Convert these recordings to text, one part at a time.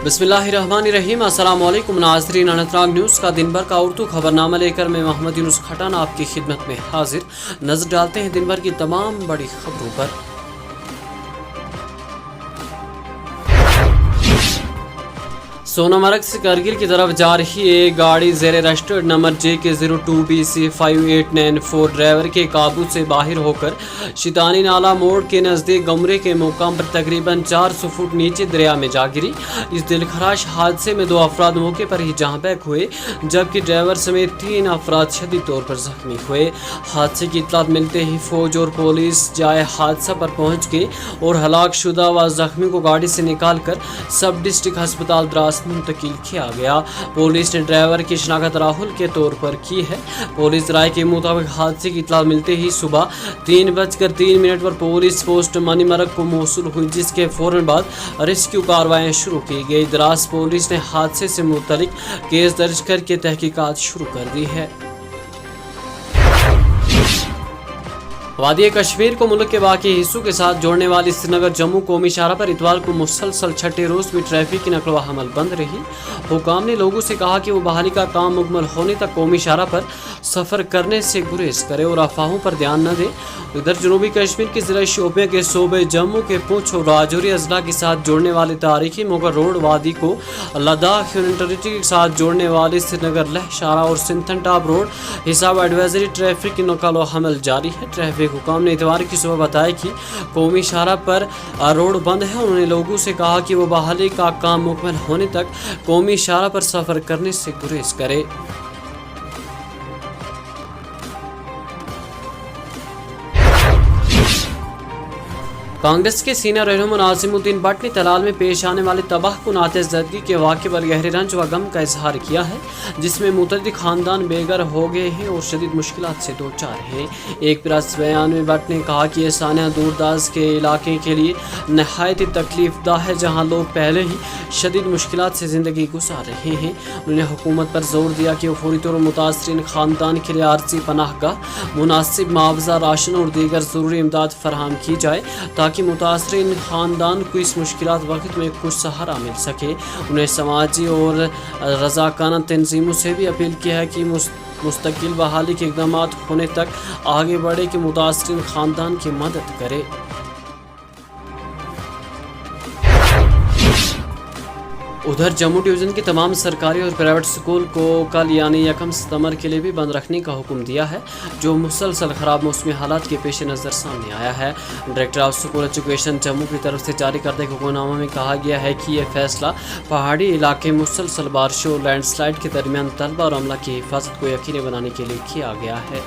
बिस्मिल्लाहिर्रहमानिर्रहीम। अस्सलाम वालेकुम नाज़रीन, अनंतनाग न्यूज़ का दिन भर का उर्दू खबरनामा लेकर मैं मोहम्मद यूनुस खटान आपकी खिदमत में हाजिर। नजर डालते हैं दिन भर की तमाम बड़ी खबरों पर। सोनामर्ग से करगिल की तरफ जा रही एक गाड़ी ज़ेरे रजिस्टर्ड नंबर JK02BC5894 ड्राइवर के काबू से बाहर होकर शितानी नाला मोड़ के नज़दीक गमरे के मुकाम पर तकरीबन 400 फुट नीचे दरिया में जा गिरी। इस दिलखराश हादसे में 2 अफराद मौके पर ही जहाँ बहक हुए, जबकि ड्राइवर समेत 3 अफराद शदीद तौर पर जख्मी हुए। हादसे की इत्तला मिलते ही फौज और पुलिस जाए हादसा पर पहुँच गए और हलाक शुदा व जख्मी को गाड़ी से निकाल कर सब डिस्ट्रिक्ट अस्पताल द्रास मुंतकिल किया गया। पुलिस ने ड्राइवर की शनाख्त राहुल के तौर पर की है। पुलिस राय के मुताबिक हादसे की इत्तला मिलते ही सुबह 3:03 पर पुलिस पोस्ट मनीमर्ग को मौसूल हुई, जिसके फौरन बाद रेस्क्यू कार्रवाई शुरू की गई। द्रास पुलिस ने हादसे से मुतल्लिक केस दर्ज करके तहकीकात शुरू कर दी है। वादी कश्मीर को मुल्क के बाकी हिस्सों के साथ जोड़ने वाली श्रीनगर जम्मू कौमी शाहराह पर इतवार को मुसलसल छठे रोज भी ट्रैफिक की नकल व हमल बंद रही। हुकाम ने लोगों से कहा कि वो बहाली का काम मुकम्मल होने तक कौमी शाहराह पर सफ़र करने से गुरेज करें और अफवाहों पर ध्यान न दें। इधर जनूबी कश्मीर के ज़िला शोपियां के सूबे जम्मू के पुंछ और राजौरी अजला के साथ जोड़ने वाले तारीखी मुगल रोड वादी को लद्दाख यूनियन टेरिटरी के साथ जोड़ने वाले श्रीनगर लेह शाहराह और सिंथन टॉप रोड हिसाब एडवाइजरी ट्रैफिक की नकल व हमल जारी है। ट्रैफिक हुकाम ने इतवार की सुबह बताया कि कौमी शाहराह पर रोड बंद है। उन्होंने लोगों से कहा कि वो बहाली का काम मुकम्मल होने तक कौमी शाहराह पर सफ़र करने से गुरेज करें। कांग्रेस के सीनियर रहनुमा नाज़िमुद्दीन भट्ट ने तलाल में पेश आने वाले तबाहकुन आतिशज़दगी के वाक़े पर गहरे रंज व गम का इजहार किया है, जिसमें मुतअद्दिद खानदान बेघर हो गए हैं और शदीद मुश्किलात से दो चार हैं। एक प्रेस बयान में भट्ट ने कहा कि ये सानिया दूरदराज के इलाके के लिए नहायत ही तकलीफदा है, जहाँ लोग पहले ही शदीद मुश्किलात से ज़िंदगी गुजार रहे हैं। उन्होंने हुकूमत पर जोर दिया कि वो फौरी तौर पर मुतासरीन खानदान के लिए आरजी पनाहगाह, मुनासिब मुआवजा, राशन और दीगर ज़रूरी इमदाद फराहम की जाए ताकि मुतासरीन खानदान को इस मुश्किलात वक्त में कुछ सहारा मिल सके। उन्हें समाजी और रज़ाकाना तंजीमों से भी अपील किया है कि मुस्तकिल बहाली के इक़दाम होने तक आगे बढ़े कि मुतासरीन खानदान की मदद करे। उधर जम्मू डिवीज़न के तमाम सरकारी और प्राइवेट स्कूल को कल यानी 1 सितंबर के लिए भी बंद रखने का हुक्म दिया है, जो मुसलसल ख़राब मौसमी हालात के पेश नज़र सामने आया है। Director of school education Jammu की तरफ से जारी करदे हुक्मनामा में कहा गया है कि यह फैसला पहाड़ी इलाके मुसलसल बारिशों और लैंडस्लाइड के दरमियान तलबा और अमला की हिफाजत को यकीनी बनाने के लिए किया गया है।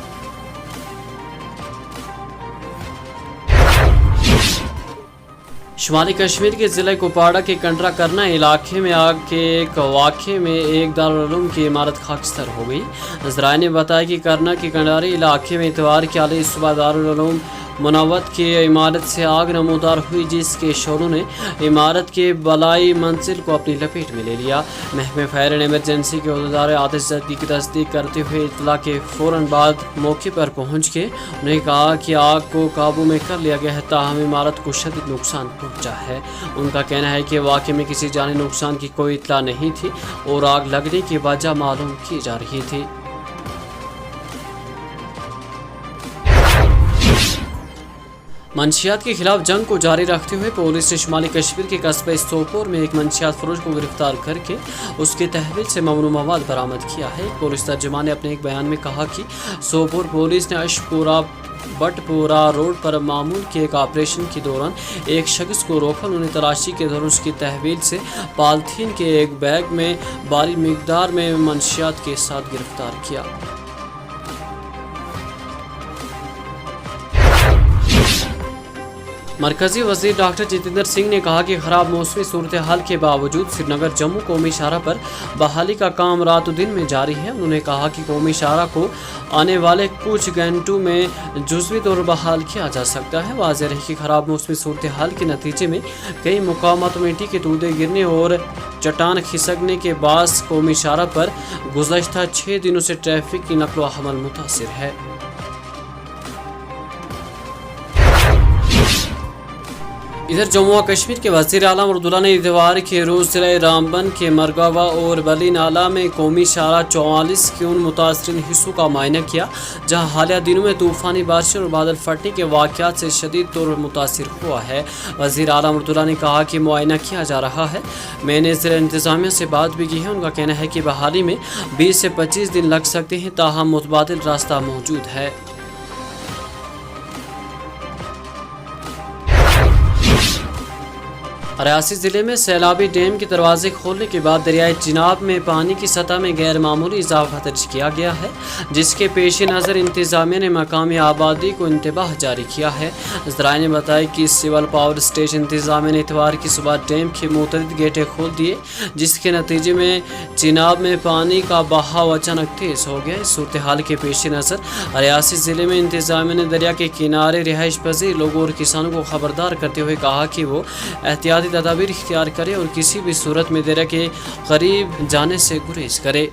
शुमाली कश्मीर के ज़िले कुपवाड़ा के कंडरा करना इलाके में आग के एक वाक़े में एक दारुल उलूम की इमारत खाकस्तर हो गई। ज़राए ने बताया कि करना के कंडारी इलाके में इतवार की आली सुबह दारुल उलूम मुनव्वत की इमारत से आग नमूदार हुई, जिसके शोरों ने इमारत के बलाई मंजिल को अपनी लपेट में ले लिया। महकमे फायर एंड एमरजेंसी के अहदेदार आतिशज़दगी की तस्दीक करते हुए इतला के फ़ौरन बाद मौके पर पहुंच गए। उन्हें कहा कि आग को काबू में कर लिया गया है, ताहम इमारत को शदीद नुकसान पहुंचा है। उनका कहना है कि वाक़े में किसी जानी नुकसान की कोई इतला नहीं थी और आग लगने की वजह मालूम की जा रही थी। मंशियात के खिलाफ जंग को जारी रखते हुए पुलिस ने शुमाली कश्मीर के कस्बे सोपोर में एक मंशियात फरोश को गिरफ्तार करके उसके तहवील से ममनू मवाद बरामद किया है। पुलिस तर्जुमान ने अपने एक बयान में कहा कि सोपोर पुलिस ने अशपुरा बटपुरा रोड पर मामूल के एक ऑपरेशन के दौरान एक शख्स को रोका। उन्होंने तलाशी के दौरान उसकी तहवील से पॉलीथीन के एक बैग में भारी मिकदार में मंशियात के साथ गिरफ्तार किया। मरकजी वज़ीर डॉक्टर जितेंद्र सिंह ने कहा कि ख़राब मौसमी सूरत हाल के बावजूद श्रीनगर जम्मू कौमी शाहराह पर बहाली का काम रात दिन में जारी है। उन्होंने कहा कि कौमी शाहराह को आने वाले कुछ घंटों में जुज़वी तौर बहाल किया जा सकता है। वाज़ेह रही कि ख़राब मौसमी सूरत हाल के नतीजे में कई मकामात मिट्टी के तूदे गिरने और चट्टान खिसकने के बास कौमी शाहराह पर गुज़श्ता 6 दिनों से ट्रैफिक की नकल व हमल मुतासिर है। इधर जम्मू व कश्मीर के वज़ीर आलम अब्दुल्ला ने इतवार के रोज़ ज़िला रामबन के मरगावा और बली नाला में कौमी शाहरा 44 के उन मुतासरीन हिस्सों का मुआयना किया जहां हालिया दिनों में तूफ़ानी बारिशों और बादल फटने के वाक़यात से शदीद तौर पर मुतासर हुआ है। वज़ीर आलम अब्दुल्ला ने कहा कि मुआयना किया जा रहा है। मैंने ज़िला इंतज़ामिया से बात भी की है। उनका कहना है कि बहाली में 20 से 25 दिन लग सकते हैं, ताहम मुतबादिल रास्ता मौजूद है। रियासी ज़िले में सैलाबी डैम के दरवाजे खोलने के बाद दरियाए चिनाब में पानी की सतह में गैर मामूली इजाफा दर्ज किया गया है, जिसके पेश नज़र इंतज़ामिया ने मकामी आबादी को इंतबाह जारी किया है। ज़राए ने बताया कि सिविल पावर स्टेशन इंतज़ामिया ने इतवार की सुबह डैम के मुतअद्दिद गेटें खोल दिए, जिसके नतीजे में चिनाब में पानी का बहाव अचानक तेज़ हो गया। इस सूरत हाल के पेश नज़र रियासी ज़िले में इंतज़ामिया ने दरिया के किनारे रिहाइश पजीर लोगों और किसानों को खबरदार करते हुए कहा कि वो एहतियाती तदाबीर इख्तियार करे और किसी भी सूरत में दरिया के करीब जाने से गुरेज करे।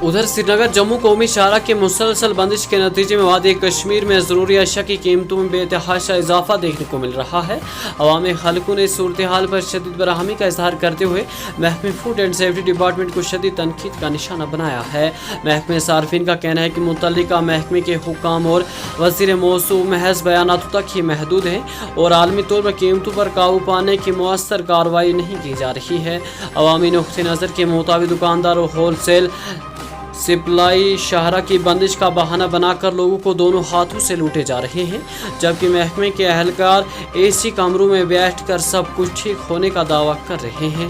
उधर श्रीनगर जम्मू कौमी शाहरा के मुसलसल बंदिश के नतीजे में वादी कश्मीर में ज़रूरी अशिया की कीमतों में बेतहाशा इजाफा देखने को मिल रहा है। अवामी खलकों ने सूरत हाल पर शदीद बरहमी का इजहार करते हुए महकमे फूड एंड सेफ्टी डिपार्टमेंट को शदीद तनकीद का निशाना बनाया है। महकमे सार्फिन का कहना है कि मुतल्लिका महकमे के हुक्काम और वज़ीर मौसू महज बयानातों तक ही महदूद हैं और आलमी तौर पर कीमतों पर काबू पाने की मुअस्सर कार्रवाई नहीं की जा रही है। अवामी नुक्ते नज़र के मुताबिक दुकानदार और होल सेल सप्लाई शाहरा की बंदिश का बहाना बनाकर लोगों को दोनों हाथों से लूटे जा रहे हैं, जबकि महकमे के अहलकार एसी कमरों में बैठकर सब कुछ ठीक होने का दावा कर रहे हैं।